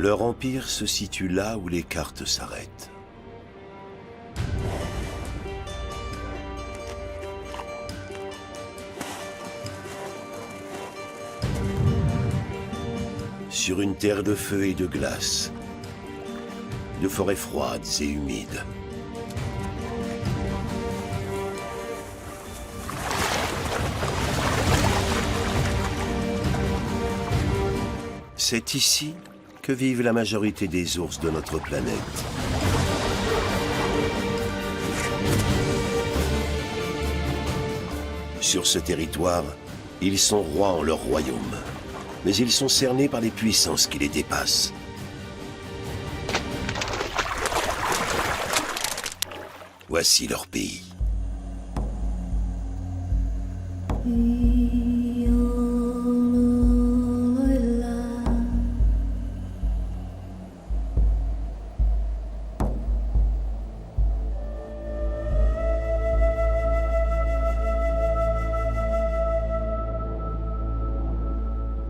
Leur empire se situe là où les cartes s'arrêtent. Sur une terre de feu et de glace, de forêts froides et humides. C'est ici que vivent la majorité des ours de notre planète. Sur ce territoire, ils sont rois en leur royaume, mais ils sont cernés par des puissances qui les dépassent. Voici leur pays.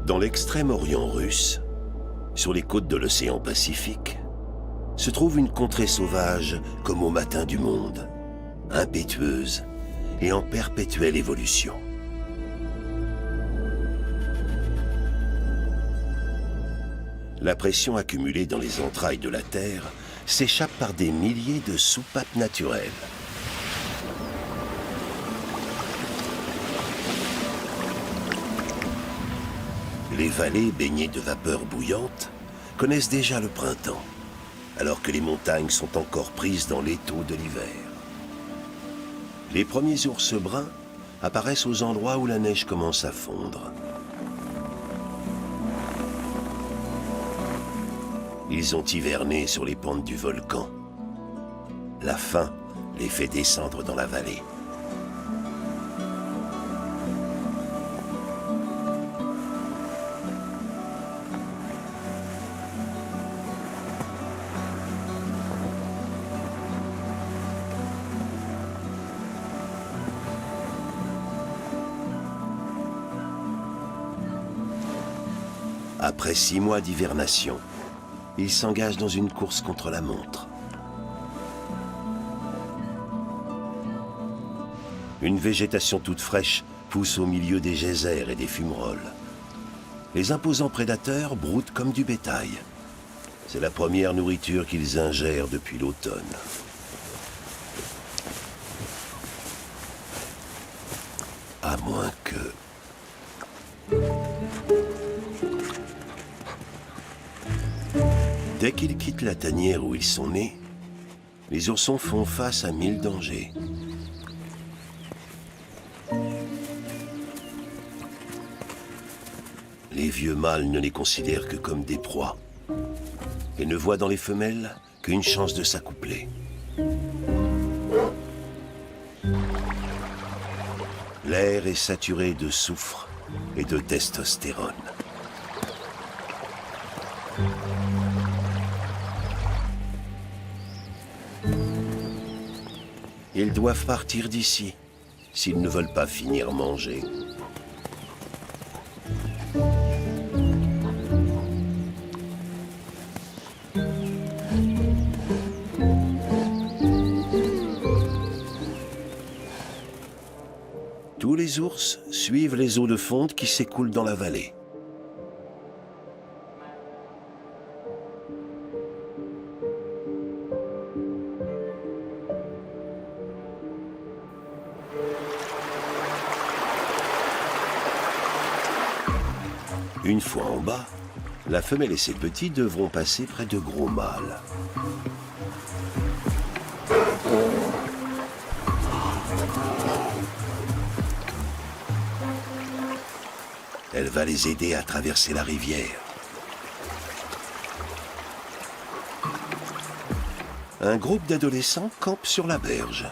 Dans l'extrême-orient russe, sur les côtes de l'océan Pacifique, se trouve une contrée sauvage comme au matin du monde, impétueuse et en perpétuelle évolution. La pression accumulée dans les entrailles de la Terre s'échappe par des milliers de soupapes naturelles. Les vallées baignées de vapeur bouillante connaissent déjà le printemps, alors que les montagnes sont encore prises dans l'étau de l'hiver. Les premiers ours bruns apparaissent aux endroits où la neige commence à fondre. Ils ont hiverné sur les pentes du volcan. La faim les fait descendre dans la vallée. Après 6 mois d'hivernation, ils s'engagent dans une course contre la montre. Une végétation toute fraîche pousse au milieu des geysers et des fumerolles. Les imposants prédateurs broutent comme du bétail. C'est la première nourriture qu'ils ingèrent depuis l'automne. À moins que... Dès qu'ils quittent la tanière où ils sont nés, les oursons font face à 1000 dangers. Les vieux mâles ne les considèrent que comme des proies et ne voient dans les femelles qu'une chance de s'accoupler. L'air est saturé de soufre et de testostérone. Ils doivent partir d'ici, s'ils ne veulent pas finir mangés. Tous les ours suivent les eaux de fonte qui s'écoulent dans la vallée. Une fois en bas, la femelle et ses petits devront passer près de gros mâles. Elle va les aider à traverser la rivière. Un groupe d'adolescents campe sur la berge.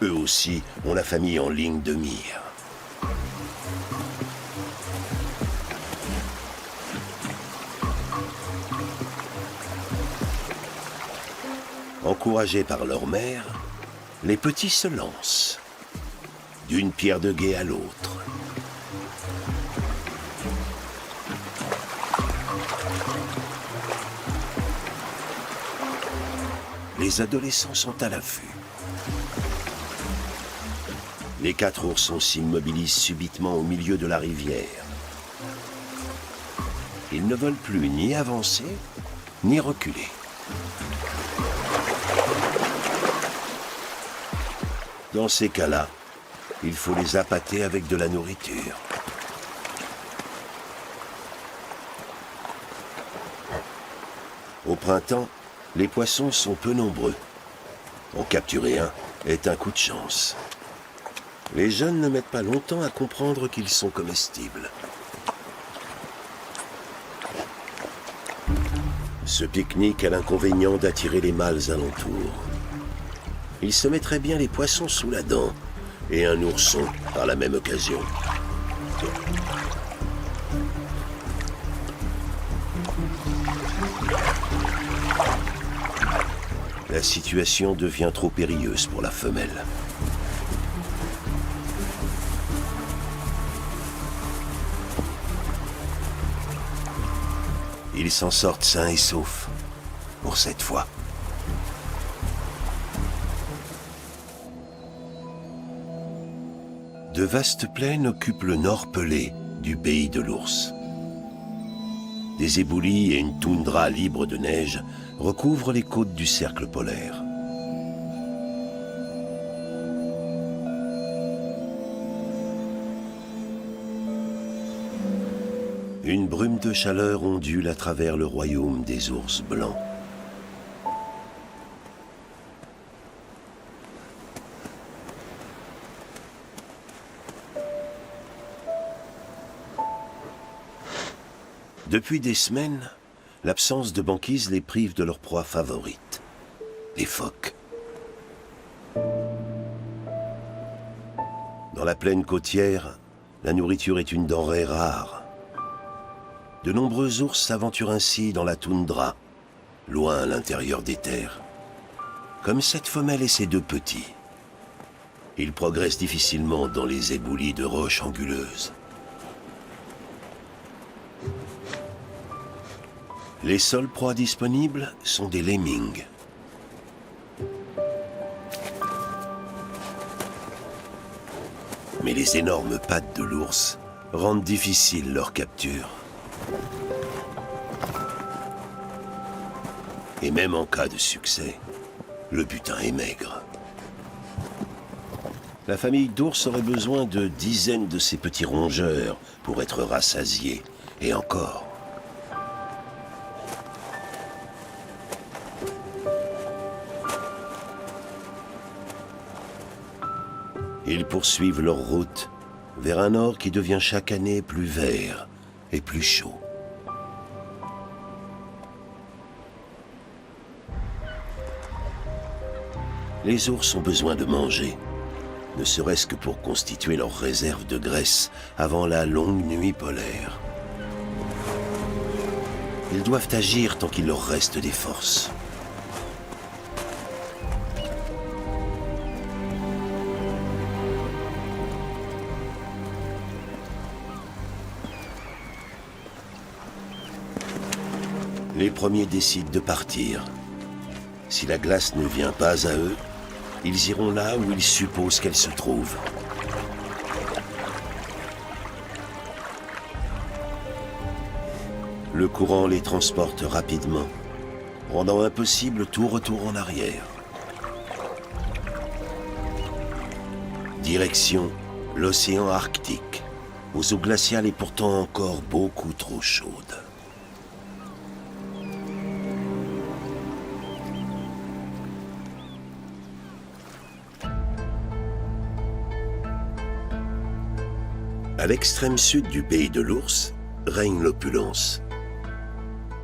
Eux aussi ont la famille en ligne de mire. Encouragés par leur mère, les petits se lancent, d'une pierre de guet à l'autre. les adolescents sont à l'affût. Les 4 oursons s'immobilisent subitement au milieu de la rivière. Ils ne veulent plus ni avancer, ni reculer. Dans ces cas-là, il faut les appâter avec de la nourriture. Au printemps, les poissons sont peu nombreux. En capturer un est un coup de chance. Les jeunes ne mettent pas longtemps à comprendre qu'ils sont comestibles. Ce pique-nique a l'inconvénient d'attirer les mâles alentours. Il se mettrait bien les poissons sous la dent, et un ourson par la même occasion. La situation devient trop périlleuse pour la femelle. Ils s'en sortent sains et saufs, pour cette fois. De vastes plaines occupent le nord pelé du pays de l'ours. Des éboulis et une toundra libre de neige recouvrent les côtes du cercle polaire. Une brume de chaleur ondule à travers le royaume des ours blancs. Depuis des semaines, l'absence de banquise les prive de leur proie favorite, les phoques. Dans la plaine côtière, la nourriture est une denrée rare. De nombreux ours s'aventurent ainsi dans la toundra, loin à l'intérieur des terres. Comme cette femelle et ses 2 petits. Ils progressent difficilement dans les éboulis de roches anguleuses. Les seules proies disponibles sont des lemmings. Mais les énormes pattes de l'ours rendent difficile leur capture. Et même en cas de succès, le butin est maigre. La famille d'ours aurait besoin de dizaines de ces petits rongeurs pour être rassasiés, et encore. Ils poursuivent leur route vers un nord qui devient chaque année plus vert et plus chaud. Les ours ont besoin de manger, ne serait-ce que pour constituer leur réserve de graisse avant la longue nuit polaire. Ils doivent agir tant qu'il leur reste des forces. Les premiers décident de partir. Si la glace ne vient pas à eux, ils iront là où ils supposent qu'elle se trouve. Le courant les transporte rapidement, rendant impossible tout retour en arrière. Direction l'océan Arctique, aux eaux glaciales et pourtant encore beaucoup trop chaudes. À l'extrême sud du pays de l'ours règne l'opulence.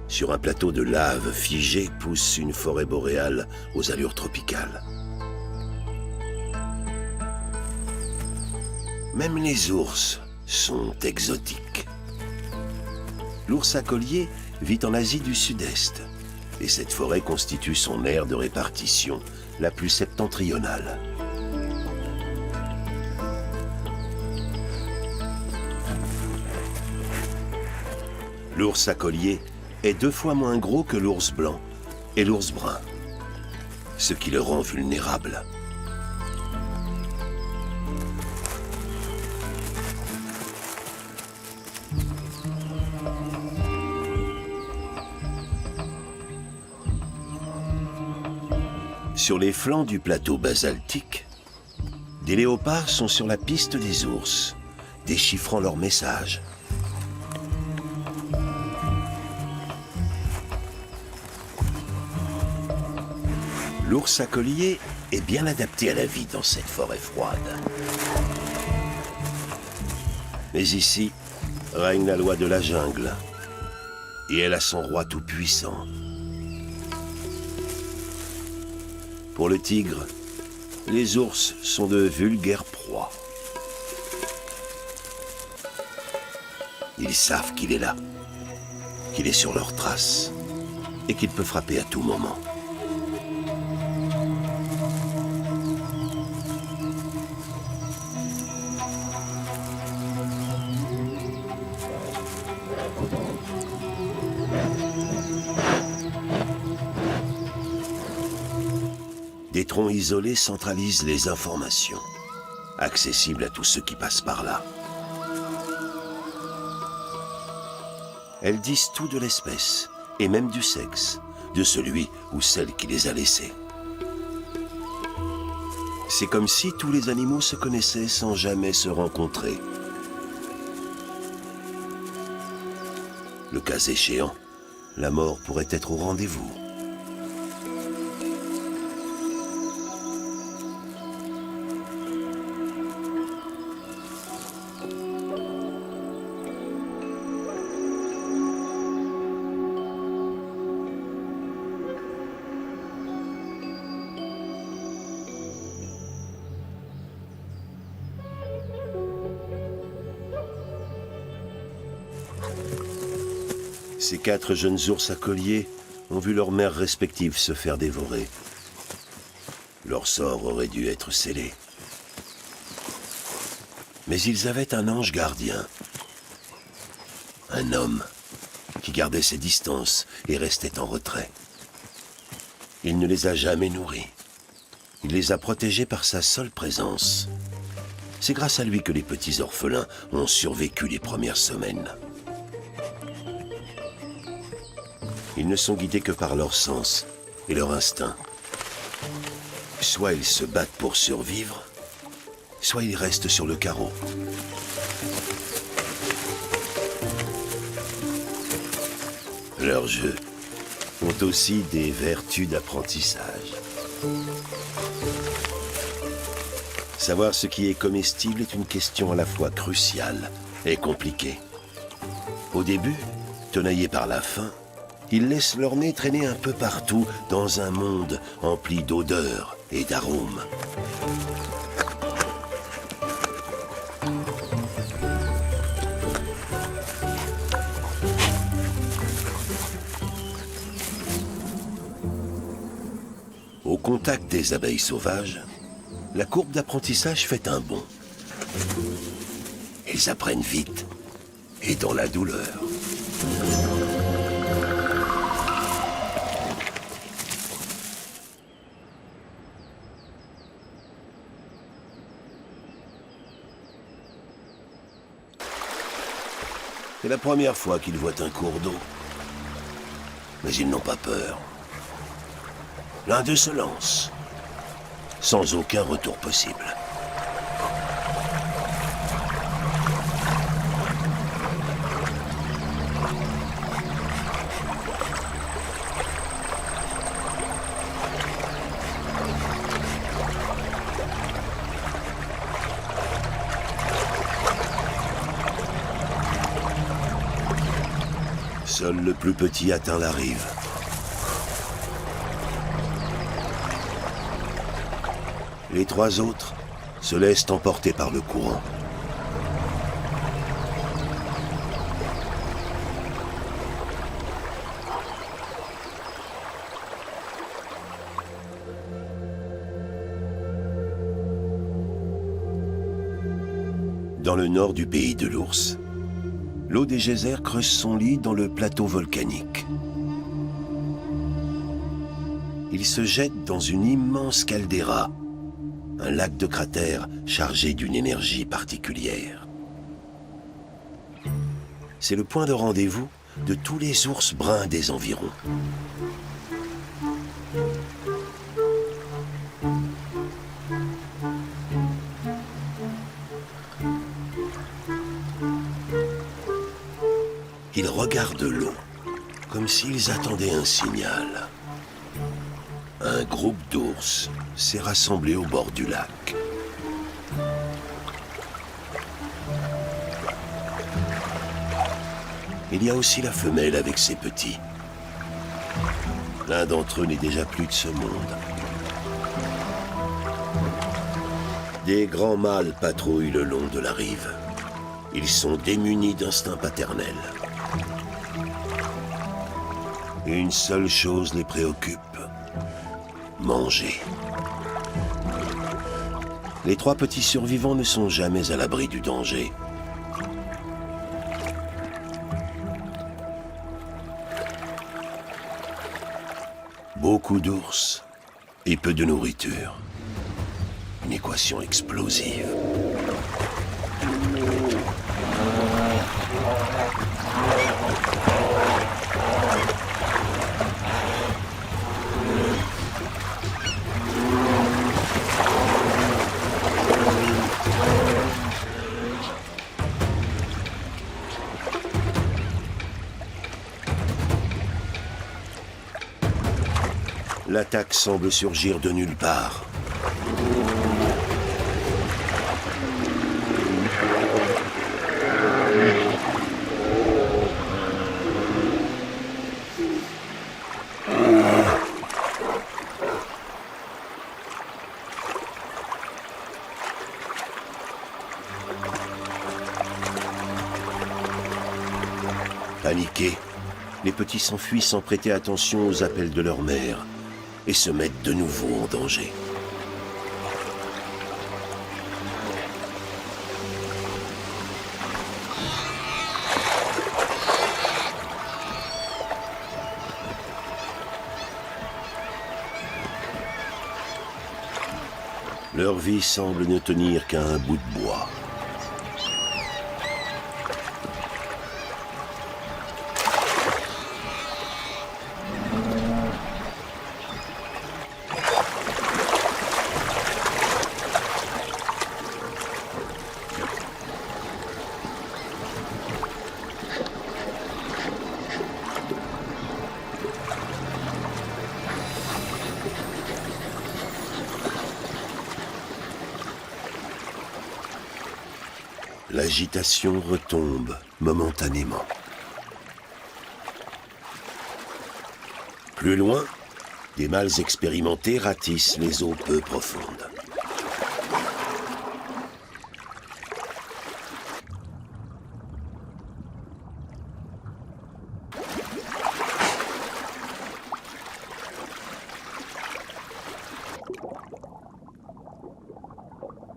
Sur un plateau de lave figée pousse une forêt boréale aux allures tropicales. Même les ours sont exotiques. L'ours à collier vit en Asie du Sud-Est, et cette forêt constitue son aire de répartition la plus septentrionale. L'ours à collier est 2 fois moins gros que l'ours blanc et l'ours brun. ce qui le rend vulnérable. Sur les flancs du plateau basaltique, des léopards sont sur la piste des ours, déchiffrant leur message. L'ours à collier est bien adapté à la vie dans cette forêt froide. Mais ici, règne la loi de la jungle, et elle a son roi tout-puissant. Pour le tigre, les ours sont de vulgaires proies. Ils savent qu'il est là, qu'il est sur leurs traces, et qu'il peut frapper à tout moment. Des troncs isolés centralisent les informations, accessibles à tous ceux qui passent par là. Elles disent tout de l'espèce, et même du sexe, de celui ou celle qui les a laissés. C'est comme si tous les animaux se connaissaient sans jamais se rencontrer. Le cas échéant, la mort pourrait être au rendez-vous. Ces 4 jeunes ours à collier ont vu leurs mères respectives se faire dévorer. Leur sort aurait dû être scellé. Mais ils avaient un ange gardien. Un homme qui gardait ses distances et restait en retrait. Il ne les a jamais nourris. Il les a protégés par sa seule présence. C'est grâce à lui que les petits orphelins ont survécu les premières semaines. Ils ne sont guidés que par leur sens et leur instinct. Soit ils se battent pour survivre, soit ils restent sur le carreau. Leurs jeux ont aussi des vertus d'apprentissage. Savoir ce qui est comestible est une question à la fois cruciale et compliquée. Au début, tenaillés par la faim, ils laissent leur nez traîner un peu partout dans un monde empli d'odeurs et d'arômes. Au contact des abeilles sauvages, la courbe d'apprentissage fait un bond. Ils apprennent vite et dans la douleur. C'est la première fois qu'ils voient un cours d'eau. Mais ils n'ont pas peur. L'un d'eux se lance, sans aucun retour possible. Seul le plus petit atteint la rive. Les 3 autres se laissent emporter par le courant. Dans le nord du pays de l'ours, l'eau des geysers creuse son lit dans le plateau volcanique. Ils se jettent dans une immense caldeira, un lac de cratère chargé d'une énergie particulière. C'est le point de rendez-vous de tous les ours bruns des environs. Ils regardent l'eau, comme s'ils attendaient un signal. Un groupe d'ours s'est rassemblé au bord du lac. Il y a aussi la femelle avec ses petits. L'un d'entre eux n'est déjà plus de ce monde. Des grands mâles patrouillent le long de la rive. Ils sont démunis d'instinct paternel. Une seule chose les préoccupe: manger. Les trois petits survivants ne sont jamais à l'abri du danger. Beaucoup d'ours et peu de nourriture. Une équation explosive. L'attaque semble surgir de nulle part. Paniqués, les petits s'enfuient sans prêter attention aux appels de leur mère et se mettent de nouveau en danger. Leur vie semble ne tenir qu'à un bout de bois. L'agitation retombe momentanément. Plus loin, des mâles expérimentés ratissent les eaux peu profondes.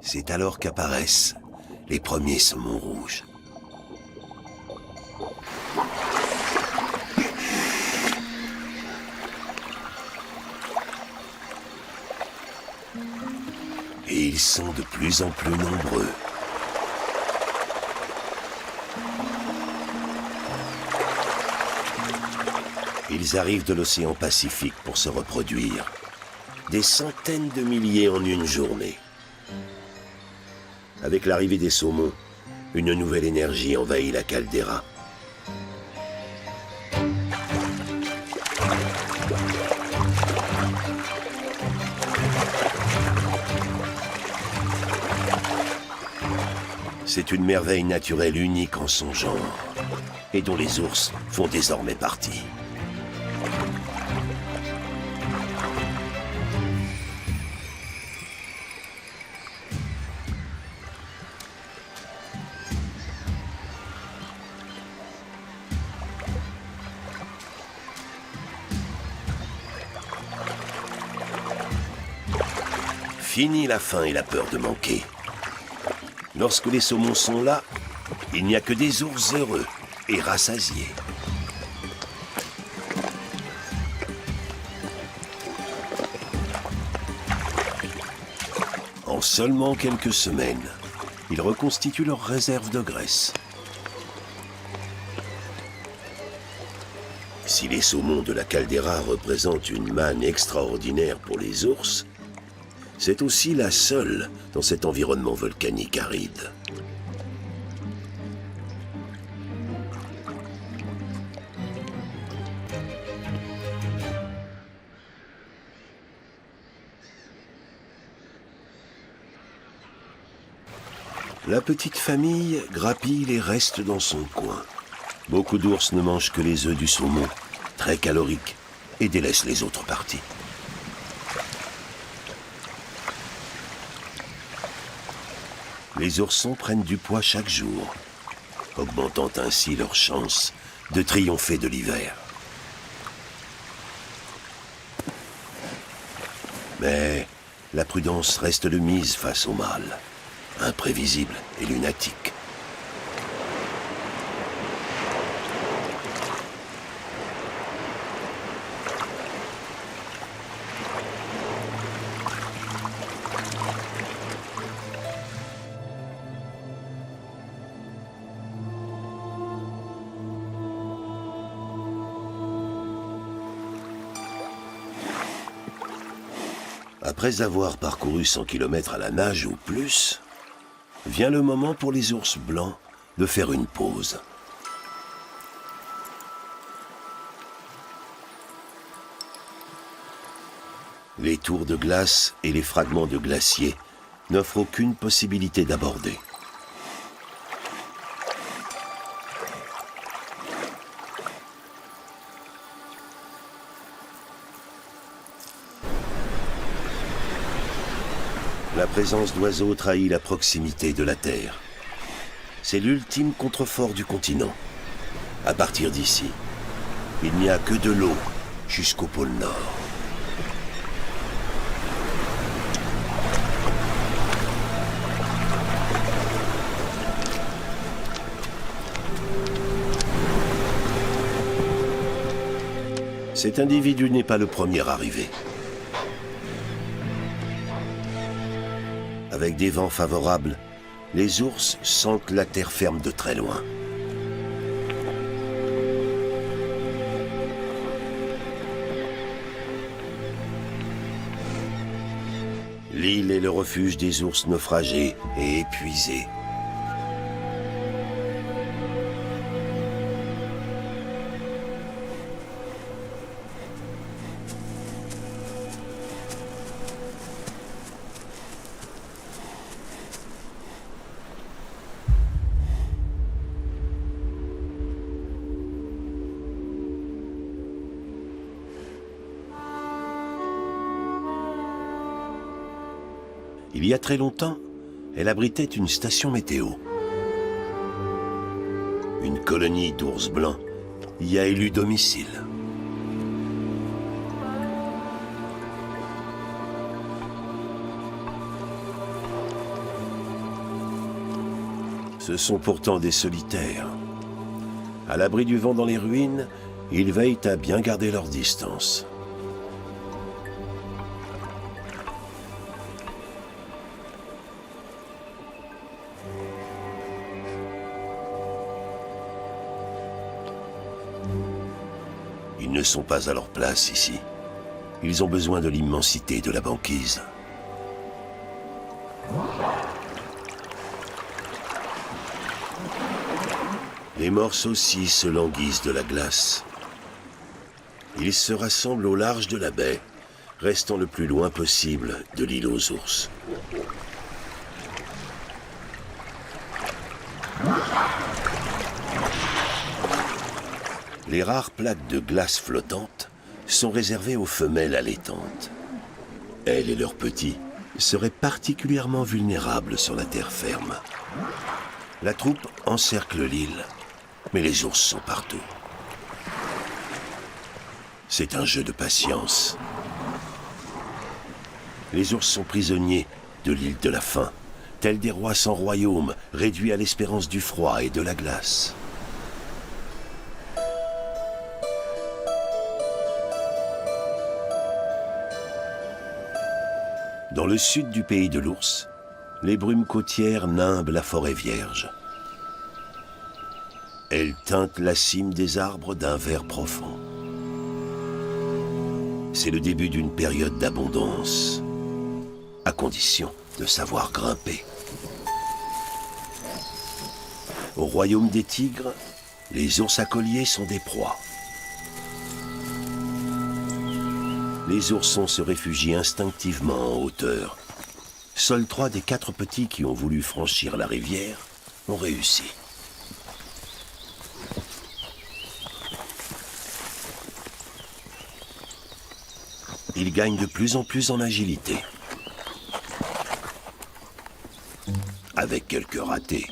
C'est alors qu'apparaissent les premiers saumons rouges. Et ils sont de plus en plus nombreux. Ils arrivent de l'océan Pacifique pour se reproduire. Des centaines de milliers en une journée. Avec l'arrivée des saumons, une nouvelle énergie envahit la caldeira. C'est une merveille naturelle unique en son genre, et dont les ours font désormais partie. Fini la faim et la peur de manquer. Lorsque les saumons sont là, il n'y a que des ours heureux et rassasiés. seulement quelques semaines, ils reconstituent leur réserve de graisse. Si les saumons de la caldeira représentent une manne extraordinaire pour les ours, c'est aussi la seule dans cet environnement volcanique aride. La petite famille grappille les restes dans son coin. Beaucoup d'ours ne mangent que les œufs du saumon, très caloriques, et délaissent les autres parties. Les oursons prennent du poids chaque jour, augmentant ainsi leur chance de triompher de l'hiver. Mais la prudence reste de mise face au mal, imprévisible et lunatique. Après avoir parcouru 100 km à la nage ou plus, vient le moment pour les ours blancs de faire une pause. Les tours de glace et les fragments de glacier n'offrent aucune possibilité d'aborder. La présence d'oiseaux trahit la proximité de la Terre. C'est l'ultime contrefort du continent. À partir d'ici, il n'y a que de l'eau jusqu'au pôle Nord. Cet individu n'est pas le premier arrivé. Avec des vents favorables, les ours sentent la terre ferme de très loin. L'île est le refuge des ours naufragés et épuisés. Il y a très longtemps, elle abritait une station météo. Une colonie d'ours blancs y a élu domicile. Ce sont pourtant des solitaires. À l'abri du vent dans les ruines, ils veillent à bien garder leur distance. Ils ne sont pas à leur place ici. Ils ont besoin de l'immensité de la banquise. Les morses aussi se languissent de la glace. Ils se rassemblent au large de la baie, restant le plus loin possible de l'île aux ours. Les rares plaques de glace flottantes sont réservées aux femelles allaitantes. Elles et leurs petits seraient particulièrement vulnérables sur la terre ferme. La troupe encercle l'île, mais les ours sont partout. C'est un jeu de patience. Les ours sont prisonniers de l'île de la faim, tels des rois sans royaume, réduits à l'espérance du froid et de la glace. Dans le sud du pays de l'ours, les brumes côtières nimbent la forêt vierge. Elles teintent la cime des arbres d'un vert profond. C'est le début d'une période d'abondance, à condition de savoir grimper. Au royaume des tigres, les ours à collier sont des proies. Les oursons se réfugient instinctivement en hauteur. Seuls 3 des 4 petits qui ont voulu franchir la rivière ont réussi. Ils gagnent de plus en plus en agilité. Avec quelques ratés.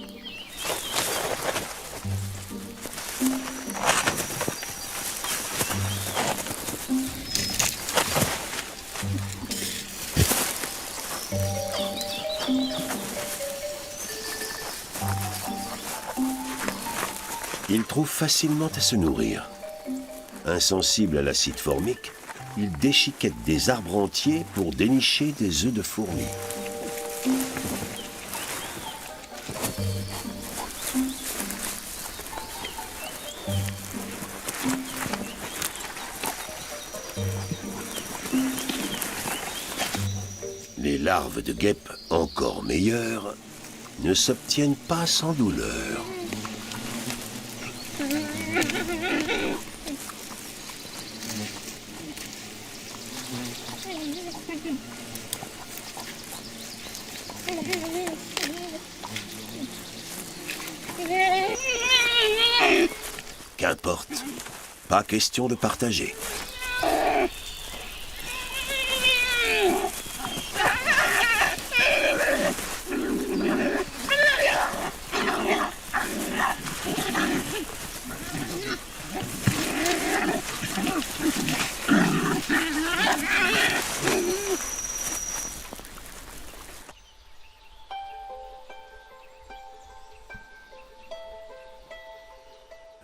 Ils trouvent facilement à se nourrir. Insensibles à l'acide formique, ils déchiquettent des arbres entiers pour dénicher des œufs de fourmis. Les larves de guêpes, encore meilleures, ne s'obtiennent pas sans douleur. Qu'importe, pas question de partager.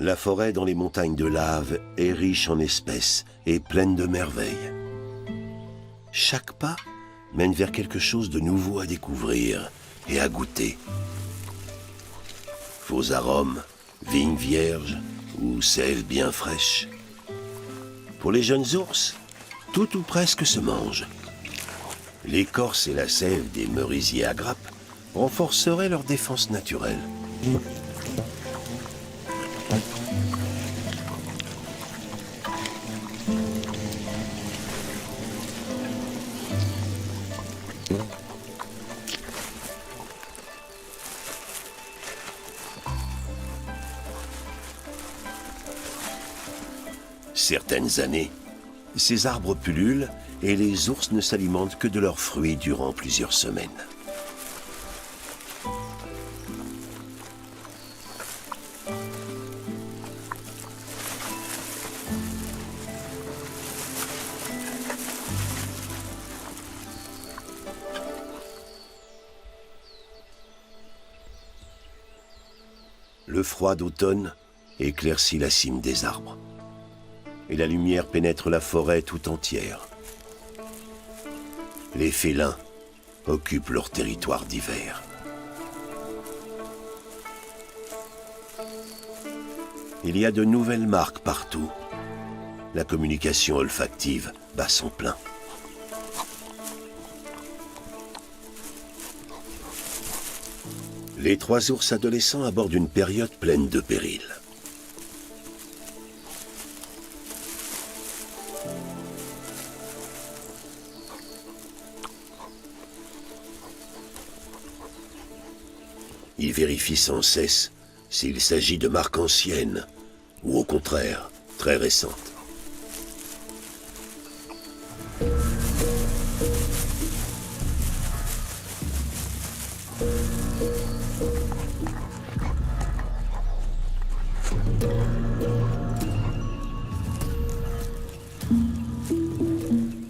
La forêt dans les montagnes de lave est riche en espèces et pleine de merveilles. Chaque pas mène vers quelque chose de nouveau à découvrir et à goûter. Faux arômes, vignes vierges ou sève bien fraîche. Pour les jeunes ours, tout ou presque se mange. L'écorce et la sève des merisiers à grappes renforceraient leur défense naturelle. Certaines années, ces arbres pullulent et les ours ne s'alimentent que de leurs fruits durant plusieurs semaines. Le froid d'automne éclaircit la cime des arbres. Et la lumière pénètre la forêt tout entière. Les félins occupent leur territoire d'hiver. Il y a de nouvelles marques partout. La communication olfactive bat son plein. Les 3 ours adolescents abordent une période pleine de périls. Ils vérifient sans cesse s'il s'agit de marques anciennes ou au contraire très récentes.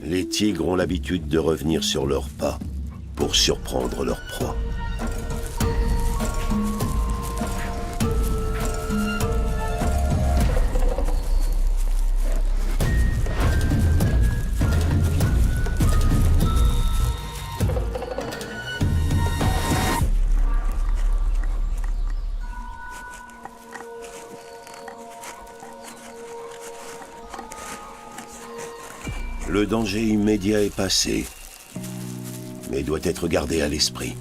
Les tigres ont l'habitude de revenir sur leurs pas pour surprendre leur proie. Le danger immédiat est passé, mais doit être gardé à l'esprit.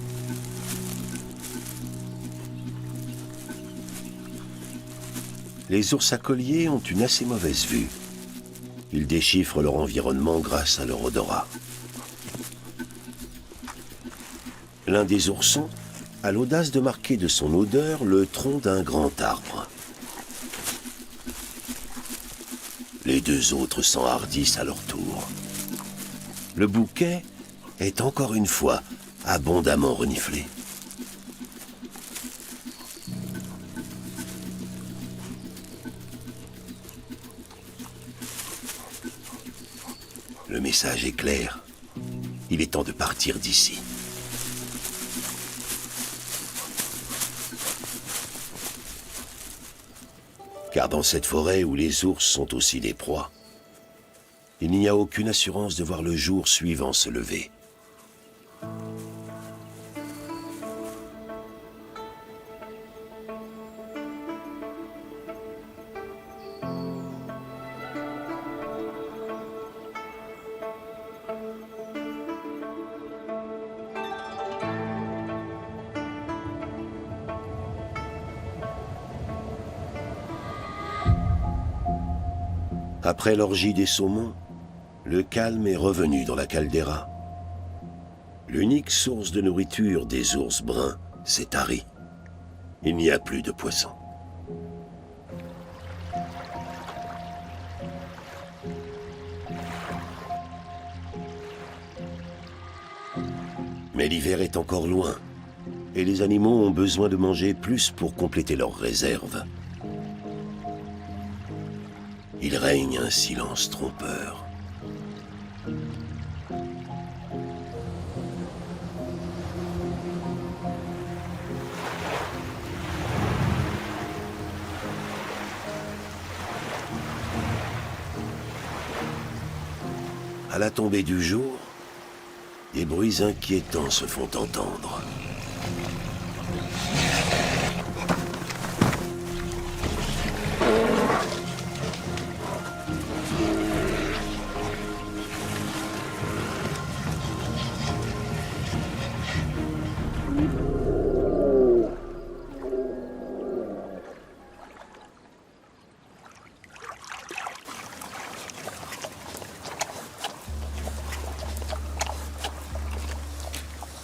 Les ours à collier ont une assez mauvaise vue. Ils déchiffrent leur environnement grâce à leur odorat. L'un des oursons a l'audace de marquer de son odeur le tronc d'un grand arbre. Les deux autres s'enhardissent à leur tour. Le bouquet est encore une fois abondamment reniflé. Le message est clair. Il est temps de partir d'ici. Car dans cette forêt où les ours sont aussi des proies, il n'y a aucune assurance de voir le jour suivant se lever. Après l'orgie des saumons, le calme est revenu dans la caldeira. L'unique source de nourriture des ours bruns s'est tarie. Il n'y a plus de poissons. Mais l'hiver est encore loin, et les animaux ont besoin de manger plus pour compléter leurs réserves. Il règne un silence trompeur. À la tombée du jour, des bruits inquiétants se font entendre.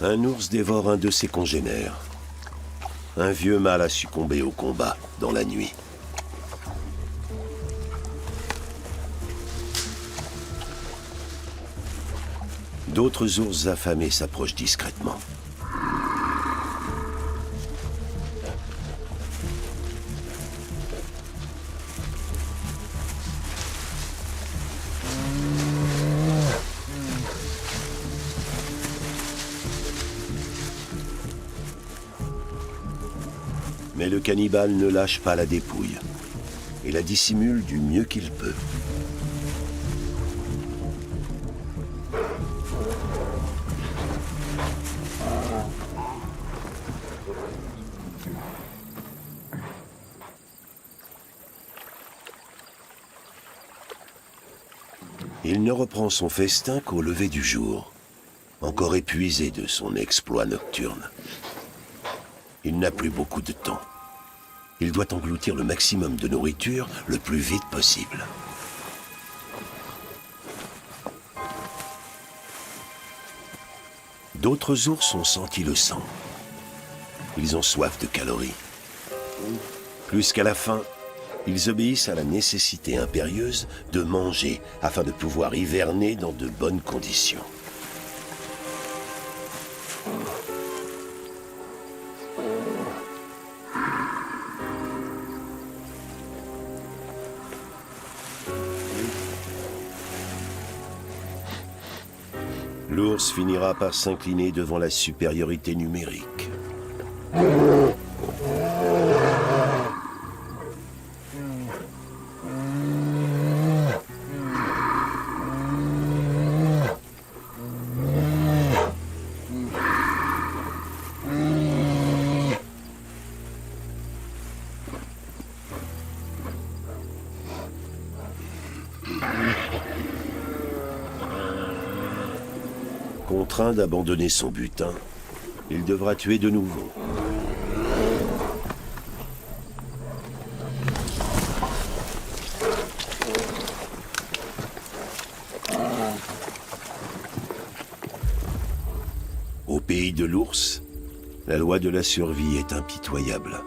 Un ours dévore un de ses congénères. Un vieux mâle a succombé au combat dans la nuit. D'autres ours affamés s'approchent discrètement. Mais le cannibale ne lâche pas la dépouille et la dissimule du mieux qu'il peut. Il ne reprend son festin qu'au lever du jour, encore épuisé de son exploit nocturne. Il n'a plus beaucoup de temps. Il doit engloutir le maximum de nourriture le plus vite possible. D'autres ours ont senti le sang. Ils ont soif de calories. Plus qu'à la faim, ils obéissent à la nécessité impérieuse de manger afin de pouvoir hiverner dans de bonnes conditions. L'ours finira par s'incliner devant la supériorité numérique. Contraint d'abandonner son butin, il devra tuer de nouveau. Au pays de l'ours, la loi de la survie est impitoyable.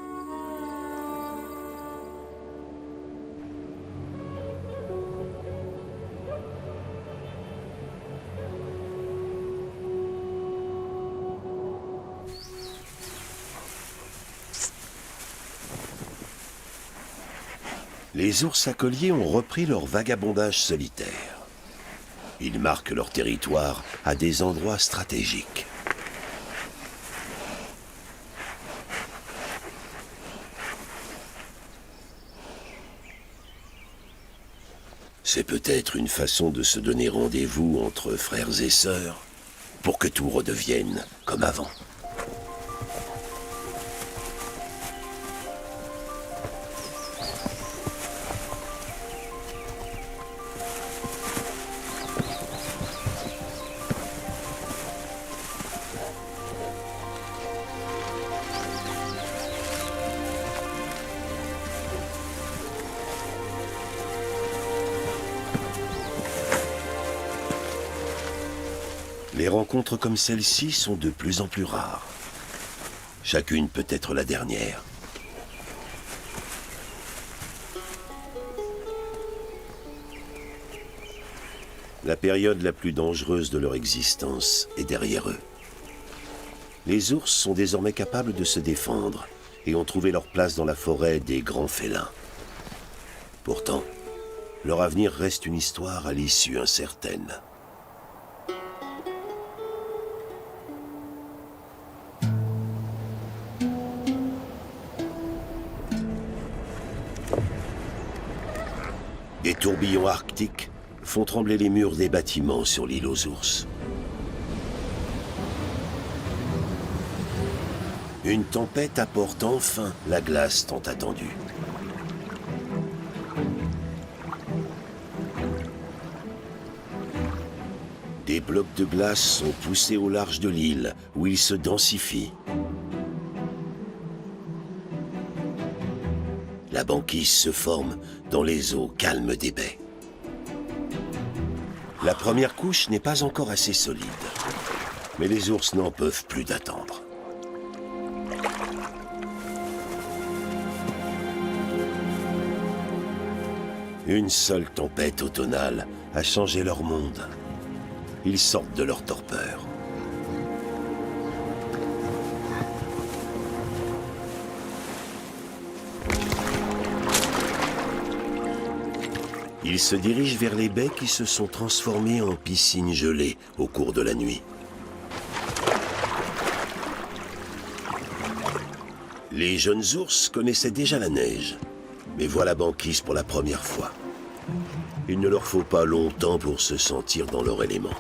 Les ours acoliers ont repris leur vagabondage solitaire. Ils marquent leur territoire à des endroits stratégiques. C'est peut-être une façon de se donner rendez-vous entre frères et sœurs pour que tout redevienne comme avant. Les rencontres comme celle-ci sont de plus en plus rares. Chacune peut être la dernière. La période la plus dangereuse de leur existence est derrière eux. Les ours sont désormais capables de se défendre et ont trouvé leur place dans la forêt des grands félins. Pourtant, leur avenir reste une histoire à l'issue incertaine. Des tourbillons arctiques font trembler les murs des bâtiments sur l'île aux ours. Une tempête apporte enfin la glace tant attendue. Des blocs de glace sont poussés au large de l'île, où ils se densifient. La banquise se forme dans les eaux calmes des baies. La première couche n'est pas encore assez solide, mais les ours n'en peuvent plus d'attendre. Une seule tempête automnale a changé leur monde. Ils sortent de leur torpeur. Ils se dirigent vers les baies qui se sont transformées en piscines gelées au cours de la nuit. Les jeunes ours connaissaient déjà la neige, mais voient la banquise pour la première fois. Il ne leur faut pas longtemps pour se sentir dans leur élément.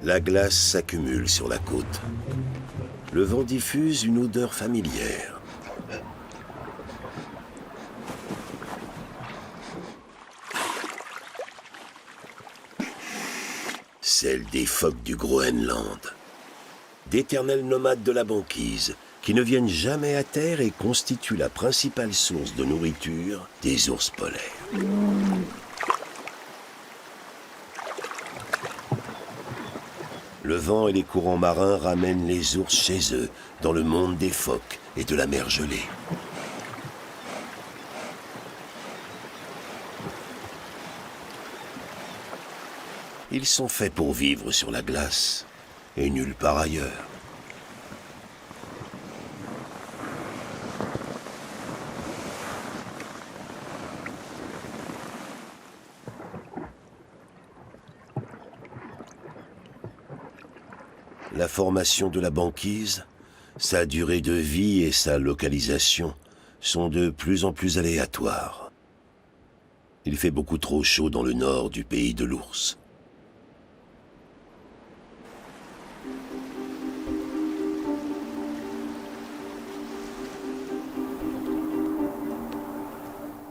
La glace s'accumule sur la côte. Le vent diffuse une odeur familière. Celle des phoques du Groenland. D'éternels nomades de la banquise qui ne viennent jamais à terre et constituent la principale source de nourriture des ours polaires. Le vent et les courants marins ramènent les ours chez eux, dans le monde des phoques et de la mer gelée. Ils sont faits pour vivre sur la glace, et nulle part ailleurs. La formation de la banquise, sa durée de vie et sa localisation sont de plus en plus aléatoires. Il fait beaucoup trop chaud dans le nord du pays de l'ours.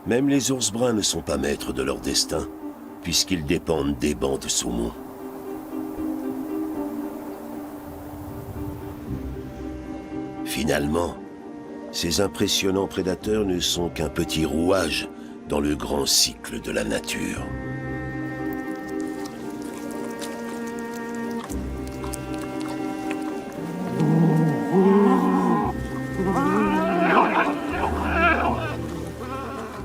Même les ours bruns ne sont pas maîtres de leur destin, puisqu'ils dépendent des bancs de saumon. Finalement, ces impressionnants prédateurs ne sont qu'un petit rouage dans le grand cycle de la nature.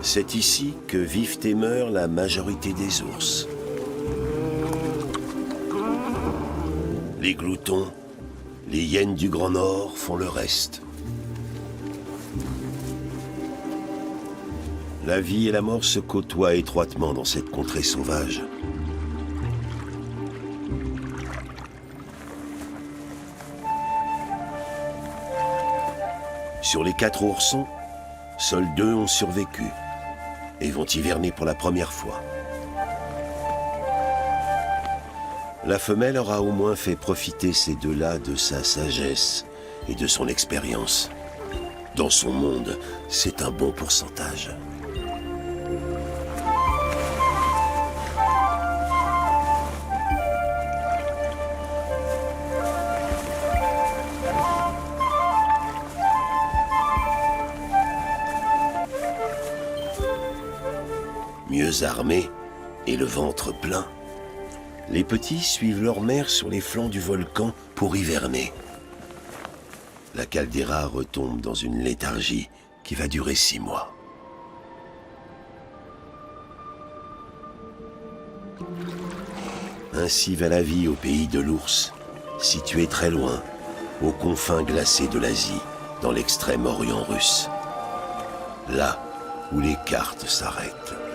C'est ici que vivent et meurent la majorité des ours. Les gloutons, les hyènes du Grand Nord font le reste. La vie et la mort se côtoient étroitement dans cette contrée sauvage. Sur les 4 oursons, seuls 2 ont survécu et vont hiverner pour la première fois. La femelle aura au moins fait profiter ces 2-là de sa sagesse et de son expérience. Dans son monde, c'est un bon pourcentage. Mieux armés et le ventre plein, les petits suivent leur mère sur les flancs du volcan pour hiverner. La caldeira retombe dans une léthargie qui va durer 6 mois. Ainsi va la vie au pays de l'ours, situé très loin, aux confins glacés de l'Asie, dans l'extrême orient russe. Là où les cartes s'arrêtent.